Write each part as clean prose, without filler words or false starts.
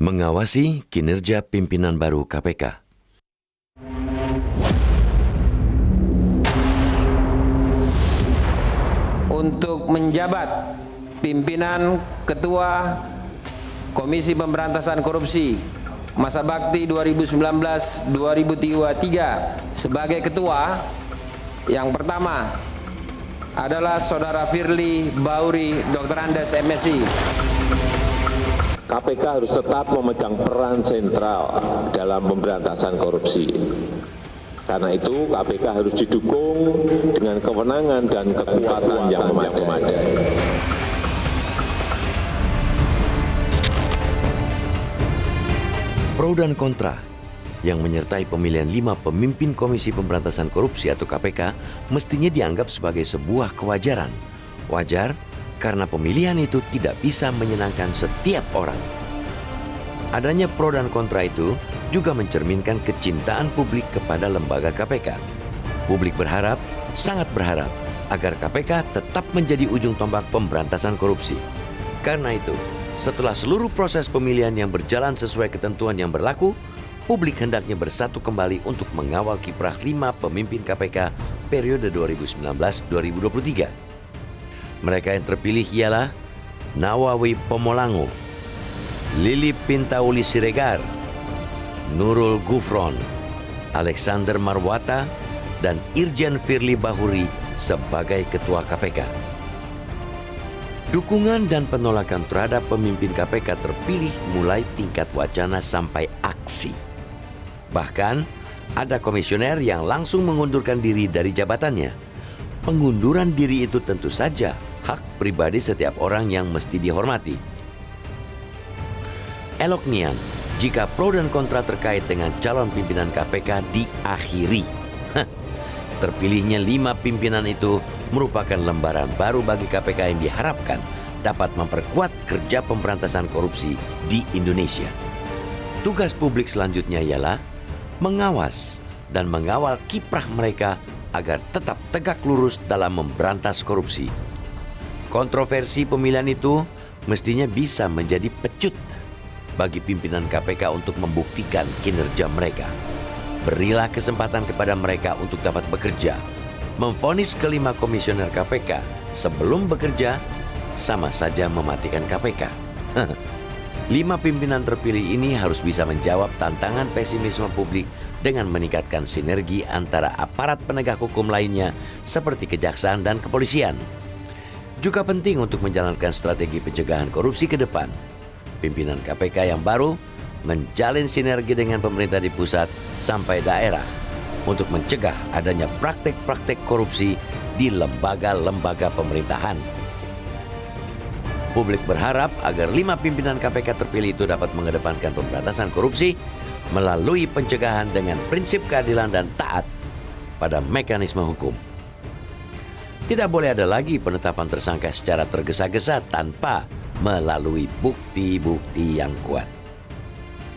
Mengawasi kinerja pimpinan baru KPK. Untuk menjabat pimpinan Ketua Komisi Pemberantasan Korupsi masa bakti 2019-2023 sebagai ketua, yang pertama adalah Saudara Firly Bahuri Dr. Andes MSI. KPK harus tetap memegang peran sentral dalam pemberantasan korupsi. Karena itu KPK harus didukung dengan kewenangan dan kekuatan yang memadai. Pro dan kontra yang menyertai pemilihan 5 pemimpin Komisi Pemberantasan Korupsi atau KPK mestinya dianggap sebagai sebuah kewajaran. Wajar karena pemilihan itu tidak bisa menyenangkan setiap orang. Adanya pro dan kontra itu juga mencerminkan kecintaan publik kepada lembaga KPK. Publik berharap, sangat berharap, agar KPK tetap menjadi ujung tombak pemberantasan korupsi. Karena itu, setelah seluruh proses pemilihan yang berjalan sesuai ketentuan yang berlaku, publik hendaknya bersatu kembali untuk mengawal kiprah 5 pemimpin KPK periode 2019-2023. Mereka yang terpilih ialah Nawawi Pomolango, Lili Pintauli Siregar, Nurul Gufron, Alexander Marwata, dan Irjen Firly Bahuri sebagai Ketua KPK. Dukungan dan penolakan terhadap pemimpin KPK terpilih mulai tingkat wacana sampai aksi. Bahkan, ada komisioner yang langsung mengundurkan diri dari jabatannya. Pengunduran diri itu tentu saja hak pribadi setiap orang yang mesti dihormati. Elok nian jika pro dan kontra terkait dengan calon pimpinan KPK diakhiri. Terpilihnya 5 pimpinan itu merupakan lembaran baru bagi KPK yang diharapkan dapat memperkuat kerja pemberantasan korupsi di Indonesia. Tugas publik selanjutnya ialah mengawas dan mengawal kiprah mereka agar tetap tegak lurus dalam memberantas korupsi. Kontroversi pemilihan itu mestinya bisa menjadi pecut bagi pimpinan KPK untuk membuktikan kinerja mereka. Berilah kesempatan kepada mereka untuk dapat bekerja. Memvonis ke-5 komisioner KPK sebelum bekerja sama saja mematikan KPK. 5 pimpinan terpilih ini harus bisa menjawab tantangan pesimisme publik dengan meningkatkan sinergi antara aparat penegak hukum lainnya seperti kejaksaan dan kepolisian. Juga penting untuk menjalankan strategi pencegahan korupsi ke depan. Pimpinan KPK yang baru menjalin sinergi dengan pemerintah di pusat sampai daerah untuk mencegah adanya praktek-praktek korupsi di lembaga-lembaga pemerintahan. Publik berharap agar 5 pimpinan KPK terpilih itu dapat mengedepankan pemberantasan korupsi melalui pencegahan dengan prinsip keadilan dan taat pada mekanisme hukum. Tidak boleh ada lagi penetapan tersangka secara tergesa-gesa tanpa melalui bukti-bukti yang kuat.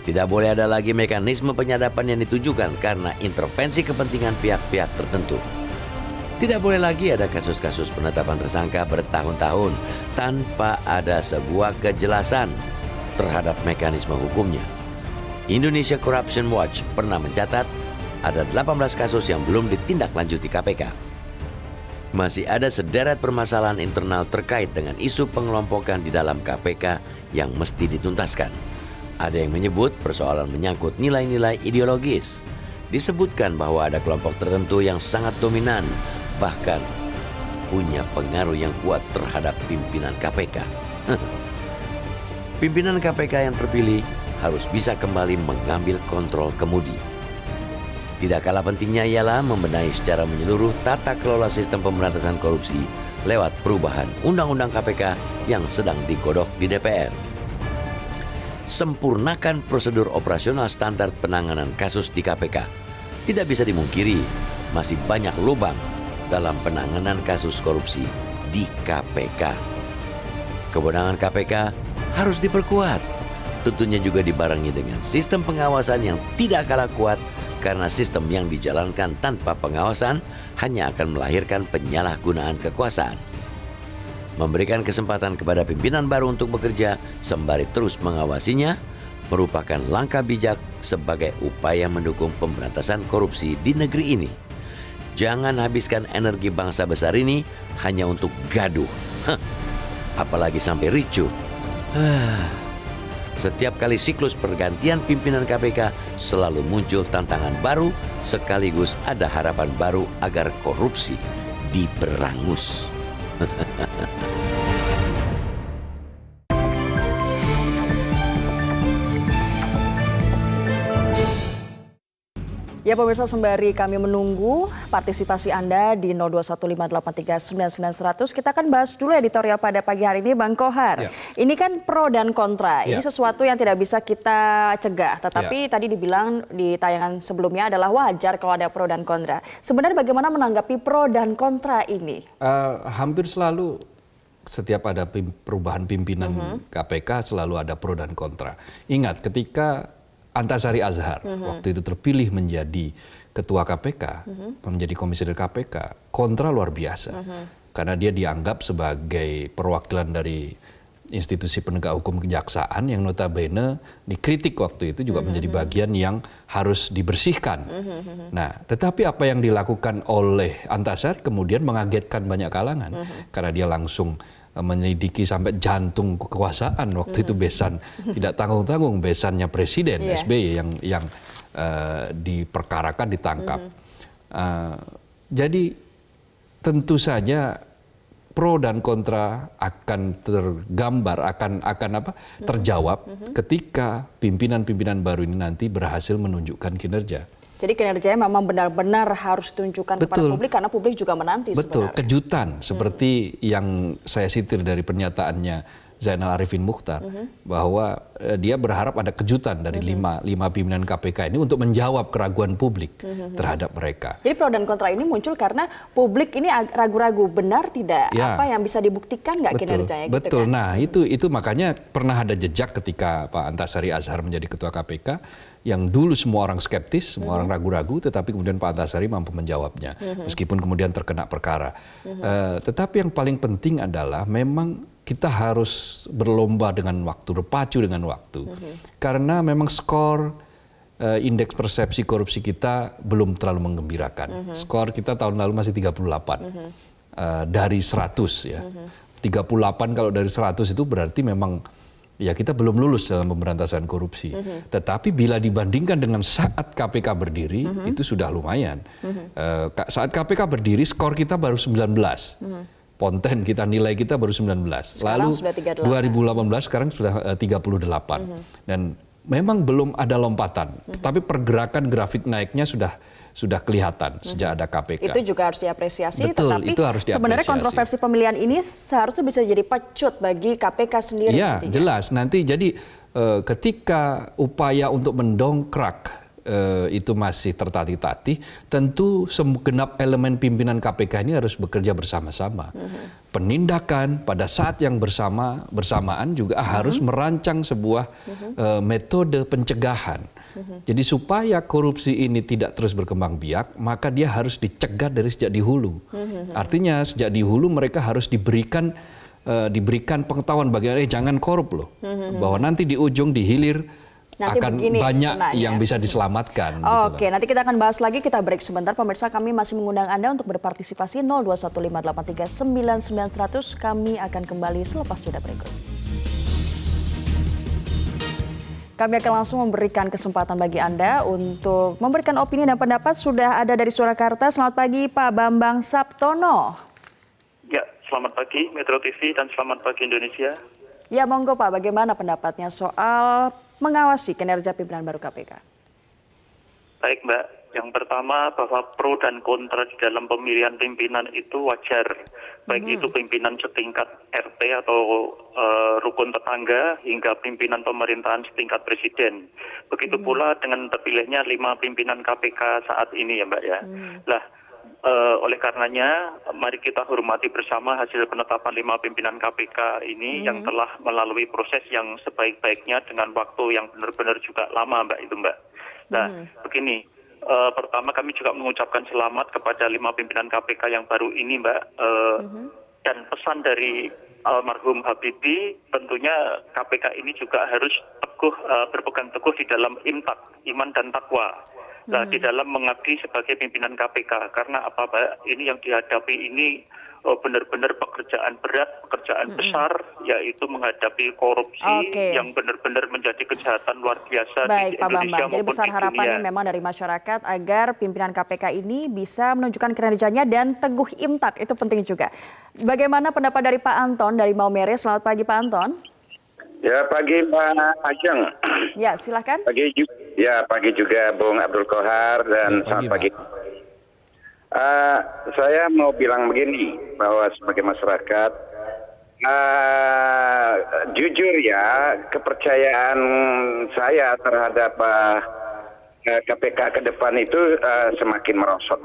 Tidak boleh ada lagi mekanisme penyadapan yang ditujukan karena intervensi kepentingan pihak-pihak tertentu. Tidak boleh lagi ada kasus-kasus penetapan tersangka bertahun-tahun tanpa ada sebuah kejelasan terhadap mekanisme hukumnya. Indonesia Corruption Watch pernah mencatat ada 18 kasus yang belum ditindaklanjuti KPK. Masih ada sederet permasalahan internal terkait dengan isu pengelompokan di dalam KPK yang mesti dituntaskan. Ada yang menyebut persoalan menyangkut nilai-nilai ideologis. Disebutkan bahwa ada kelompok tertentu yang sangat dominan, bahkan punya pengaruh yang kuat terhadap pimpinan KPK. Pimpinan KPK yang terpilih harus bisa kembali mengambil kontrol kemudi. Tidak kalah pentingnya ialah membenahi secara menyeluruh tata kelola sistem pemberantasan korupsi lewat perubahan Undang-Undang KPK yang sedang digodok di DPR. Sempurnakan prosedur operasional standar penanganan kasus di KPK. Tidak bisa dimungkiri, masih banyak lubang dalam penanganan kasus korupsi di KPK. Kewenangan KPK harus diperkuat. Tentunya juga dibarengi dengan sistem pengawasan yang tidak kalah kuat karena sistem yang dijalankan tanpa pengawasan hanya akan melahirkan penyalahgunaan kekuasaan. Memberikan kesempatan kepada pimpinan baru untuk bekerja sembari terus mengawasinya merupakan langkah bijak sebagai upaya mendukung pemberantasan korupsi di negeri ini. Jangan habiskan energi bangsa besar ini hanya untuk gaduh. Apalagi sampai ricuh. Setiap kali siklus pergantian pimpinan KPK selalu muncul tantangan baru sekaligus ada harapan baru agar korupsi diberangus. Ya pemirsa, sembari kami menunggu partisipasi Anda di 0215839900, kita akan bahas dulu editorial pada pagi hari ini, Bang Kohar. Ya. Ini kan pro dan kontra, ini sesuatu yang tidak bisa kita cegah. Tetapi tadi dibilang di tayangan sebelumnya adalah wajar kalau ada pro dan kontra. Sebenarnya bagaimana menanggapi pro dan kontra ini? Hampir selalu setiap ada perubahan pimpinan KPK selalu ada pro dan kontra. Ingat ketika Antasari Azhar waktu itu terpilih menjadi ketua KPK, menjadi komisioner KPK, kontra luar biasa. Karena dia dianggap sebagai perwakilan dari institusi penegak hukum kejaksaan yang notabene dikritik waktu itu juga menjadi bagian yang harus dibersihkan. Nah, tetapi apa yang dilakukan oleh Antasari kemudian mengagetkan banyak kalangan. Karena dia langsung menyelidiki sampai jantung kekuasaan waktu itu besan tidak tanggung-tanggung besannya Presiden SBY yang diperkarakan ditangkap. Jadi tentu saja pro dan kontra akan tergambar akan terjawab ketika pimpinan-pimpinan baru ini nanti berhasil menunjukkan kinerja. Jadi kinerjanya memang benar-benar harus ditunjukkan kepada publik karena publik juga menanti sebenarnya. Betul, kejutan seperti yang saya sitir dari pernyataannya Zainal Arifin Muchtar bahwa dia berharap ada kejutan dari lima pimpinan KPK ini untuk menjawab keraguan publik terhadap mereka. Jadi pro dan kontra ini muncul karena publik ini ragu-ragu benar tidak apa yang bisa dibuktikan nggak kinerjanya. Betul. Gitu kan? Nah itu makanya pernah ada jejak ketika Pak Antasari Azhar menjadi ketua KPK yang dulu semua orang skeptis, semua orang ragu-ragu, tetapi kemudian Pak Antasari mampu menjawabnya meskipun kemudian terkena perkara. Tetapi yang paling penting adalah memang kita harus berlomba dengan waktu, berpacu dengan waktu. Karena memang skor indeks persepsi korupsi kita belum terlalu menggembirakan. Skor kita tahun lalu masih 38 dari 100 ya. 38 kalau dari 100 itu berarti memang ya kita belum lulus dalam pemberantasan korupsi. Tetapi bila dibandingkan dengan saat KPK berdiri, itu sudah lumayan. Saat KPK berdiri, skor kita baru 19. Ponten kita, nilai kita baru 19. Sekarang lalu sudah 38. 2018 sekarang sudah 38. Dan memang belum ada lompatan. Tapi pergerakan grafik naiknya sudah kelihatan sejak ada KPK. Itu juga harus diapresiasi. Betul, tetapi itu harus diapresiasi. Sebenarnya kontroversi pemilihan ini seharusnya bisa jadi pecut bagi KPK sendiri. Ya, jelas. Nanti jadi ketika upaya untuk mendongkrak itu masih tertatih-tatih, tentu segenap elemen pimpinan KPK ini harus bekerja bersama-sama. Penindakan pada saat yang bersamaan juga harus merancang sebuah metode pencegahan. Jadi supaya korupsi ini tidak terus berkembang biak, maka dia harus dicegah dari sejak di hulu. Artinya sejak di hulu mereka harus diberikan pengetahuan bagaimana jangan korup loh. Bahwa nanti di ujung di hilir nanti akan banyak yang bisa diselamatkan. Oke, nanti kita akan bahas lagi, kita break sebentar. Pemirsa, kami masih mengundang Anda untuk berpartisipasi 0215839900. Kami akan kembali selepas jeda berikut. Kami akan langsung memberikan kesempatan bagi Anda untuk memberikan opini dan pendapat. Sudah ada dari Surakarta. Selamat pagi Pak Bambang Saptono. Ya, selamat pagi Metro TV dan selamat pagi Indonesia. Ya, monggo Pak, bagaimana pendapatnya soal mengawasi kinerja pimpinan baru KPK? Baik Mbak, yang pertama bahwa pro dan kontra di dalam pemilihan pimpinan itu wajar. Baik itu pimpinan setingkat RT atau rukun tetangga hingga pimpinan pemerintahan setingkat presiden. Begitu pula dengan terpilihnya 5 pimpinan KPK saat ini ya Mbak ya. Lah, oleh karenanya mari kita hormati bersama hasil penetapan 5 pimpinan KPK ini yang telah melalui proses yang sebaik-baiknya dengan waktu yang benar-benar juga lama Mbak itu Mbak. Nah begini, pertama kami juga mengucapkan selamat kepada 5 pimpinan KPK yang baru ini Mbak. Dan pesan dari almarhum Habibie tentunya KPK ini juga harus berpegang teguh di dalam iman dan takwa. Nah, di dalam mengabdi sebagai pimpinan KPK, karena apa, Pak? Ini yang dihadapi ini benar-benar pekerjaan berat, pekerjaan besar, yaitu menghadapi korupsi yang benar-benar menjadi kejahatan luar biasa Baik, di Pak Indonesia Bambang. Jadi maupun besar di harapannya dunia. memang dari masyarakat agar pimpinan KPK ini bisa menunjukkan kinerjanya dan teguh imtak. Itu penting juga. Bagaimana pendapat dari Pak Anton dari Maumere? Selamat pagi, Pak Anton. Ya, pagi Pak Ajeng. Ya, silakan. Pagi juga Bung Abdul Qohar dan selamat pagi. Saya mau bilang begini, bahwa sebagai masyarakat, jujur ya, kepercayaan saya terhadap KPK ke depan itu semakin merosot.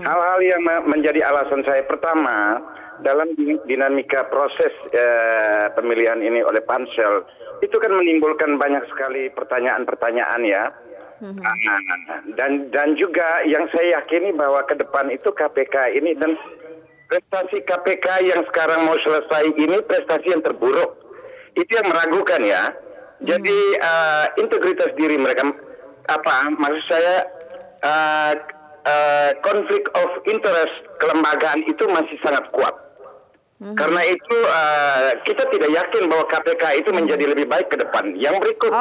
Hal-hal yang menjadi alasan saya, pertama, dalam dinamika proses pemilihan ini oleh pansel, itu kan menimbulkan banyak sekali pertanyaan-pertanyaan ya. Dan juga yang saya yakini bahwa ke depan itu KPK ini, dan prestasi KPK yang sekarang mau selesai ini prestasi yang terburuk. Itu yang meragukan ya. Jadi integritas diri mereka, maksud saya konflik of interest kelembagaan itu masih sangat kuat. Karena itu kita tidak yakin bahwa KPK itu menjadi lebih baik ke depan. Yang berikut,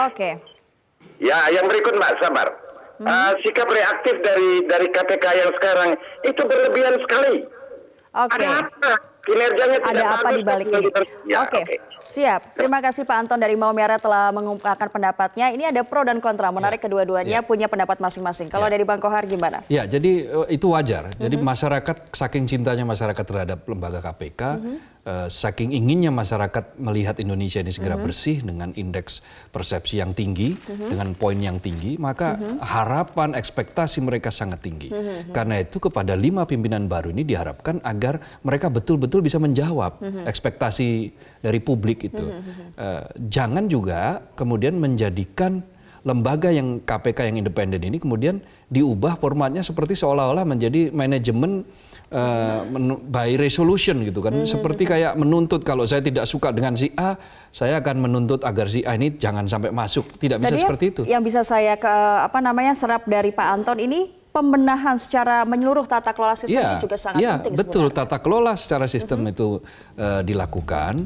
yang berikut Mbak, sabar. Sikap reaktif dari KPK yang sekarang itu berlebihan sekali. Ada apa? Kinerjanya tidak bagus. Ada apa di balik ini? Oke. Siap. Terima kasih Pak Anton dari Maumere telah mengungkapkan pendapatnya. Ini ada pro dan kontra. Menarik kedua-duanya punya pendapat masing-masing. Kalau dari Bang Kohar gimana? Ya, jadi itu wajar. Jadi masyarakat, saking cintanya masyarakat terhadap lembaga KPK, saking inginnya masyarakat melihat Indonesia ini segera bersih dengan indeks persepsi yang tinggi, dengan poin yang tinggi, maka harapan, ekspektasi mereka sangat tinggi. Karena itu kepada 5 pimpinan baru ini diharapkan agar mereka betul-betul bisa menjawab ekspektasi dari publik itu. Jangan juga kemudian menjadikan lembaga yang KPK yang independen ini kemudian diubah formatnya seperti seolah-olah menjadi manajemen by resolution gitu kan. Seperti kayak menuntut, kalau saya tidak suka dengan si A, saya akan menuntut agar si A ini jangan sampai masuk. Tidak bisa seperti itu. Yang bisa saya serap dari Pak Anton ini, pembenahan secara menyeluruh tata kelola sistem ini juga sangat penting. Betul, sebenarnya. tata kelola secara sistem itu dilakukan,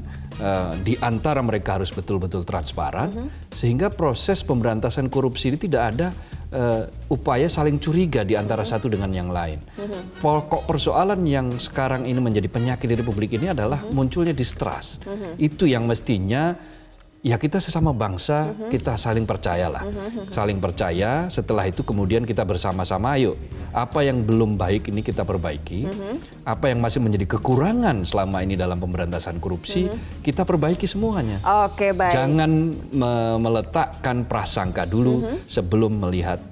di antara mereka harus betul-betul transparan, sehingga proses pemberantasan korupsi ini tidak ada upaya saling curiga di antara satu dengan yang lain. Pokok persoalan yang sekarang ini menjadi penyakit di Republik ini adalah munculnya distrust. Itu yang mestinya ya kita sesama bangsa, kita saling percayalah. Saling percaya, setelah itu kemudian kita bersama-sama, ayo, apa yang belum baik ini kita perbaiki, apa yang masih menjadi kekurangan selama ini dalam pemberantasan korupsi, kita perbaiki semuanya. Oke, baik. Jangan meletakkan prasangka dulu sebelum melihat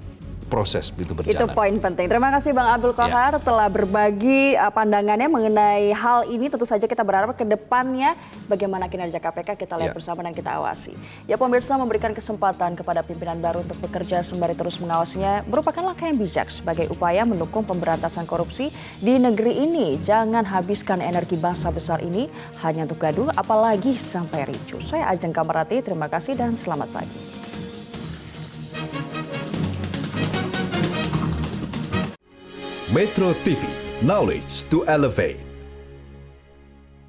proses itu berjalan. Itu poin penting. Terima kasih Bang Abdul Qohar telah berbagi pandangannya mengenai hal ini. Tentu saja kita berharap ke depannya bagaimana kinerja KPK kita lihat bersama dan kita awasi. Ya, pemirsa, memberikan kesempatan kepada pimpinan baru untuk bekerja sembari terus mengawasinya merupakan langkah yang bijak sebagai upaya mendukung pemberantasan korupsi di negeri ini. Jangan habiskan energi bangsa besar ini hanya untuk gaduh, apalagi sampai ricuh. Saya Ajeng Kamarati, terima kasih dan selamat pagi. Metro TV, knowledge to elevate.